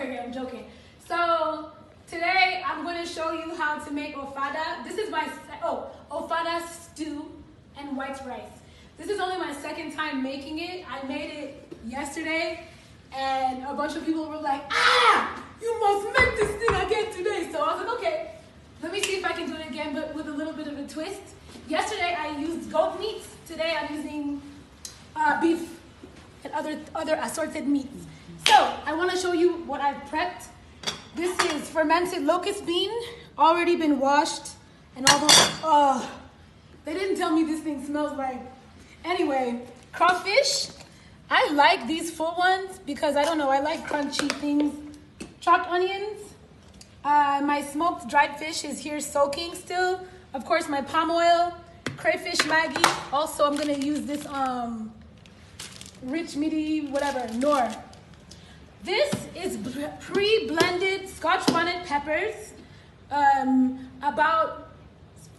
okay, I'm joking. So today I'm going to show you how to make ofada. This is my ofada stew and white rice. This is only my second time making it. I made it yesterday, and a bunch of people were like, you must make this thing again today. So I was like, okay, let me see if I can do it again, but with a little bit of a twist. Yesterday I used goat meat. Today I'm using beef and other assorted meats. So I want to show you what I've prepped. This is fermented locust bean, already been washed, and all those. They didn't tell me this thing smells like. Anyway, crawfish. I like these full ones because I don't know, I like crunchy things. Chopped onions. My smoked dried fish is here soaking still. Of course, my palm oil, crayfish Maggie. Also, I'm gonna use this rich meaty whatever Nor. This is pre-blended Scotch bonnet peppers, about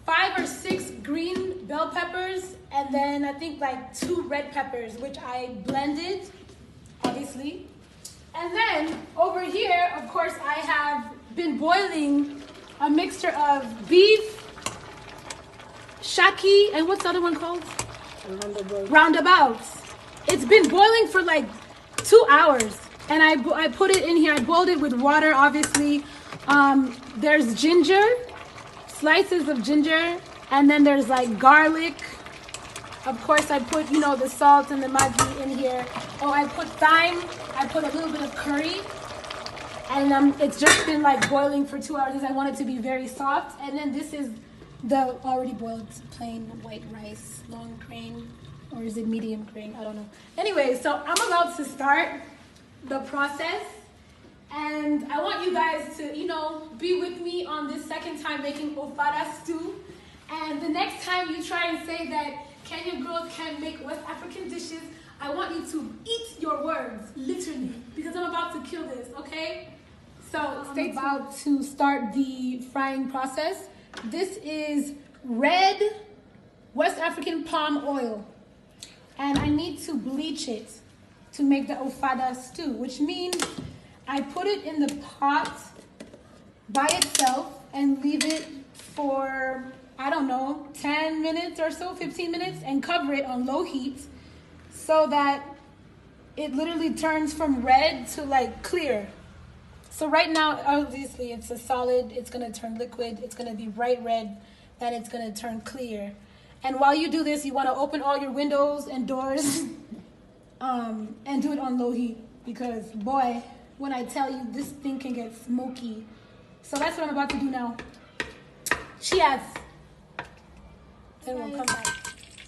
5 or 6 green bell peppers, and then I think like 2 red peppers, which I blended, obviously. And then over here, of course, I have been boiling a mixture of beef, shaki, and what's the other one called? Roundabouts. It's been boiling for like 2 hours. And I put it in here. I boiled it with water, obviously. There's ginger, slices of ginger, and then there's like garlic. Of course, I put, the salt and the Maggi in here. Oh, I put thyme. I put a little bit of curry. And it's just been like boiling for 2 hours because I want it to be very soft. And then this is the already boiled plain white rice, long grain, or is it medium grain? I don't know. Anyway, so I'm about to start the process, and I want you guys to be with me on this second time making ofada stew. And the next time you try and say that Kenyan girls can't make West African dishes, I want you to eat your words, literally, because I'm about to kill this, okay? So I'm about to start the frying process. This is red West African palm oil, and I need to bleach it to make the ofada stew, which means I put it in the pot by itself and leave it for, I don't know, 10 minutes or so, 15 minutes, and cover it on low heat so that it literally turns from red to like clear. So right now, obviously it's a solid, it's gonna turn liquid, it's gonna be bright red, then it's gonna turn clear. And while you do this, you wanna open all your windows and doors and do it on low heat, because boy, when I tell you, this thing can get smoky. So that's what I'm about to do now. Cheers. Then we'll come back.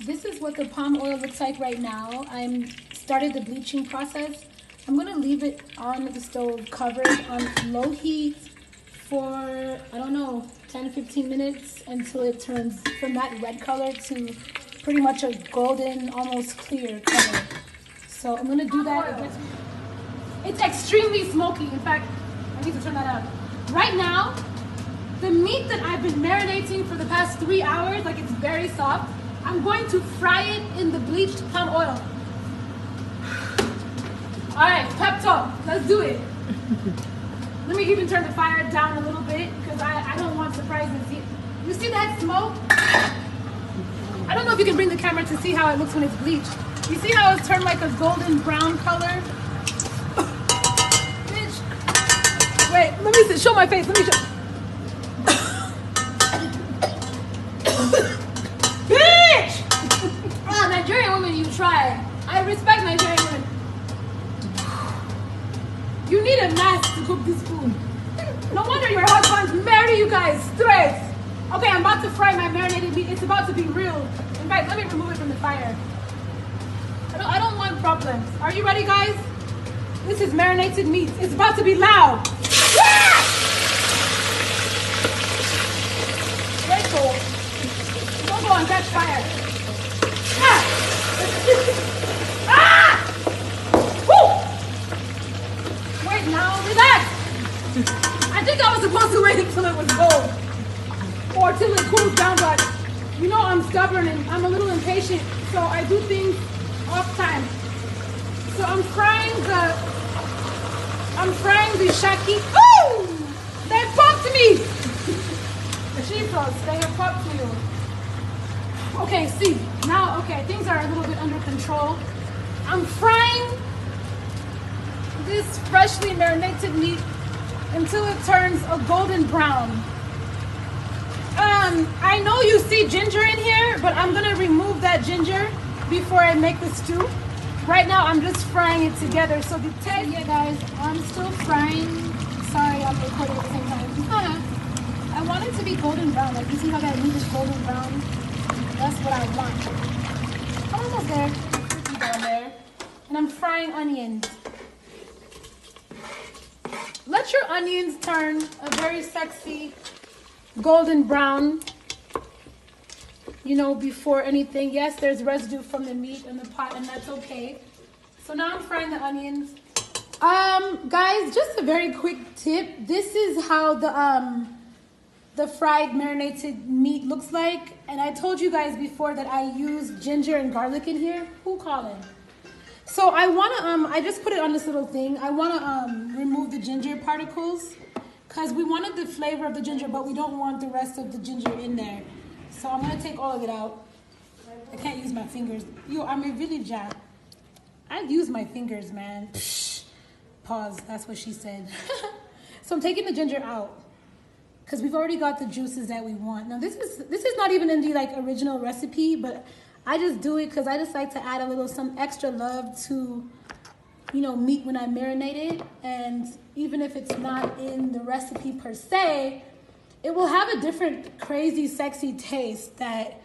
This is what the palm oil looks like right now. I'm started the bleaching process. I'm gonna leave it on the stove covered on low heat for, I don't know, 10-15 minutes until it turns from that red color to pretty much a golden, almost clear color. So I'm gonna do that. It's extremely smoky. In fact, I need to turn that up. Right now, the meat that I've been marinating for the past 3 hours, like it's very soft, I'm going to fry it in the bleached palm oil. All right, pep talk, let's do it. Let me even turn the fire down a little bit because I don't want surprises. You see that smoke? I don't know if you can bring the camera to see how it looks when it's bleached. You see how it's turned like a golden brown color? Bitch. Wait, let me see. Show my face. Let me show. Bitch! Oh, Nigerian women, you try. I respect Nigerian women. You need a mask to cook this food. No wonder your husbands marry you guys straight. Okay, I'm about to fry my marinated meat. It's about to be real. In fact, let me remove it from the fire. I don't want problems. Are you ready, guys? This is marinated meat. It's about to be loud. Yeah! Rachel, don't go and catch fire. Ah! Ah! Woo! Wait, now relax. I think I was supposed to wait until it was cold. Or till it cools down, but I'm stubborn and I'm a little impatient, so I do things off time. So I'm frying the I'm frying the shaki. Oh! They popped me! Jesus, they have popped me. Okay, see, now, okay, things are a little bit under control. I'm frying this freshly marinated meat until it turns a golden brown. I know you see ginger in here, but I'm gonna remove that ginger before I make the stew. Right now, I'm just frying it together. So the taste, yeah, guys, I'm still frying. Sorry, I'm recording at the same time. I want it to be golden brown. Like, you see how that meat is golden brown? That's what I want. I'm almost there. It's down there. And I'm frying onions. Let your onions turn a very sexy golden brown, you know, before anything. Yes, there's residue from the meat in the pot, and that's okay. So now I'm frying the onions. Guys, just a very quick tip. This is how the fried marinated meat looks like. And I told you guys before that I use ginger and garlic in here. Who calling? So I wanna I just put it on this little thing. I wanna remove the ginger particles because we wanted the flavor of the ginger, but we don't want the rest of the ginger in there. So I'm gonna take all of it out. I can't use my fingers. Yo, I'm a villager. I use my fingers, man. Psh, pause, that's what she said. So I'm taking the ginger out because we've already got the juices that we want. Now this is not even in the like original recipe, but I just do it because I just like to add a little some extra love to, you know, meat when I marinate it. And even if it's not in the recipe per se, it will have a different crazy sexy taste that,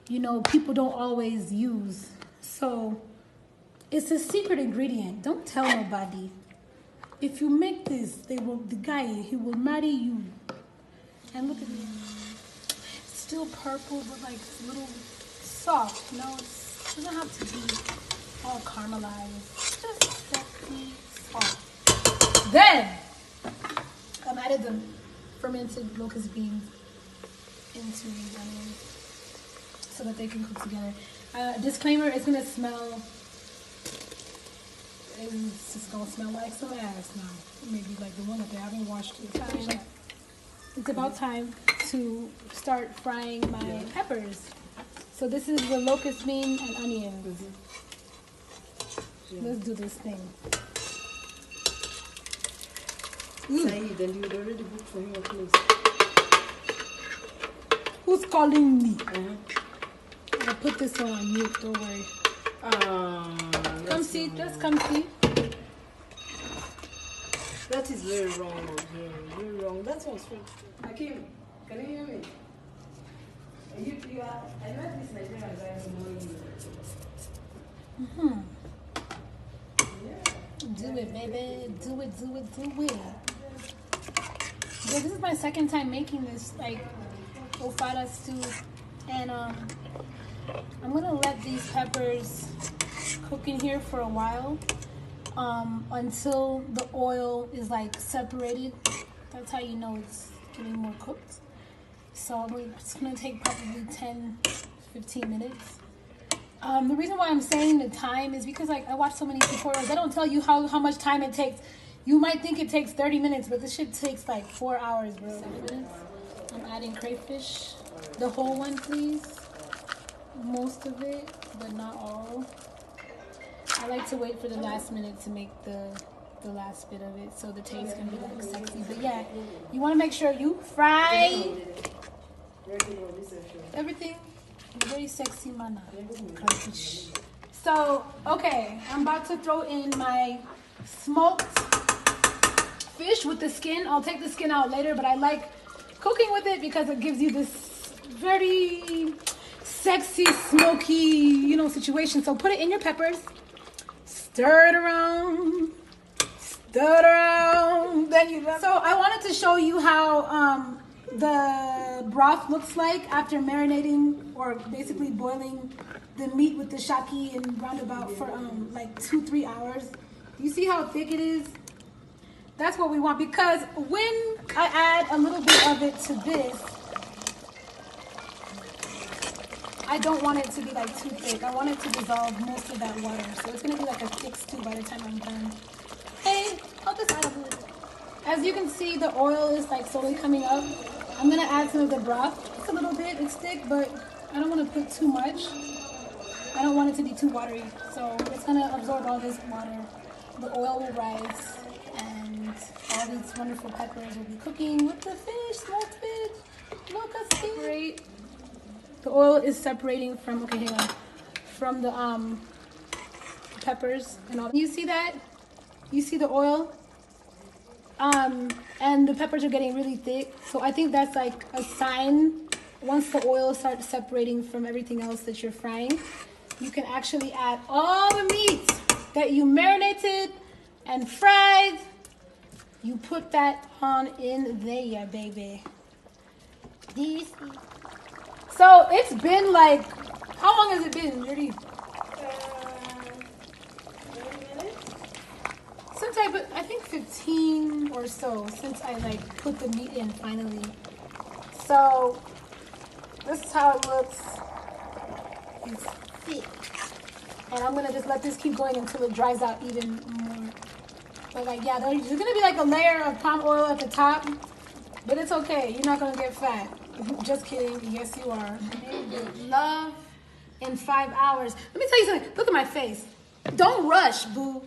you know, people don't always use. So it's a secret ingredient. Don't tell nobody. If you make this, the guy, he will marry you. And look at me. It's still purple, but like a little soft. No, it doesn't have to be all caramelized. Just sexy soft. Then I've added the fermented locust beans into these onions so that they can cook together. Disclaimer, it's gonna smell, it's just gonna smell like some ass now. Maybe like the one that they haven't washed it. It's about time to start frying my peppers. So this is the locust bean and onions. Let's do this thing. Saeed, and you would already booked for him a place. Who's calling me? I'll put this one on mute, don't worry. Come see, just come see. That is very wrong, very wrong. That was wrong. Hakim, can you hear me? I met this Nigerian guy who knows you. Do it, baby. Do it, do it, do it. Yeah, this is my second time making this, like, ofada stew. And I'm gonna let these peppers cook in here for a while until the oil is like separated. That's how you know it's getting more cooked. So it's gonna take probably 10-15 minutes. The reason why I'm saying the time is because like I watch so many tutorials. They don't tell you how much time it takes. You might think it takes 30 minutes, but this shit takes like 4 hours, bro. 7 minutes. I'm adding crayfish. The whole one, please. Most of it, but not all. I like to wait for the last minute to make the last bit of it so the taste can be like sexy. But yeah, you want to make sure you fry everything very sexy manner. Crayfish. So, okay, I'm about to throw in my smoked fish with the skin. I'll take the skin out later, but I like cooking with it because it gives you this very sexy, smoky, you know, situation. So put it in your peppers, stir it around, then you. So I wanted to show you how the broth looks like after marinating or basically boiling the meat with the shaki in roundabout for like 2-3 hours. You see how thick it is? That's what we want, because when I add a little bit of it to this, I don't want it to be like too thick. I want it to dissolve most of that water. So it's gonna be like a thick stew by the time I'm done. Hey, I'll just add a as you can see, the oil is like slowly coming up. I'm gonna add some of the broth. It's a little bit, it's thick, but I don't want to put too much. I don't want it to be too watery, so it's gonna absorb all this water. The oil will rise, and all these wonderful peppers will be cooking with the fish, smoked fish. Look, I separate. The oil is separating from, okay, hang on, from the peppers and all. You see that? You see the oil? And the peppers are getting really thick. So I think that's like a sign. Once the oil starts separating from everything else that you're frying, you can actually add all the meat that you marinated and fried. You put that on in there, baby. This. So it's been like, how long has it been, Judy? 30 minutes? Since I think 15 or so, since I like put the meat in finally. So this is how it looks. It's thick. And I'm gonna just let this keep going until it dries out even more. But like, yeah, there's gonna be like a layer of palm oil at the top, but it's okay. You're not gonna get fat. Just kidding. Yes, you are. Made with love in 5 hours. Let me tell you something. Look at my face. Don't rush, boo.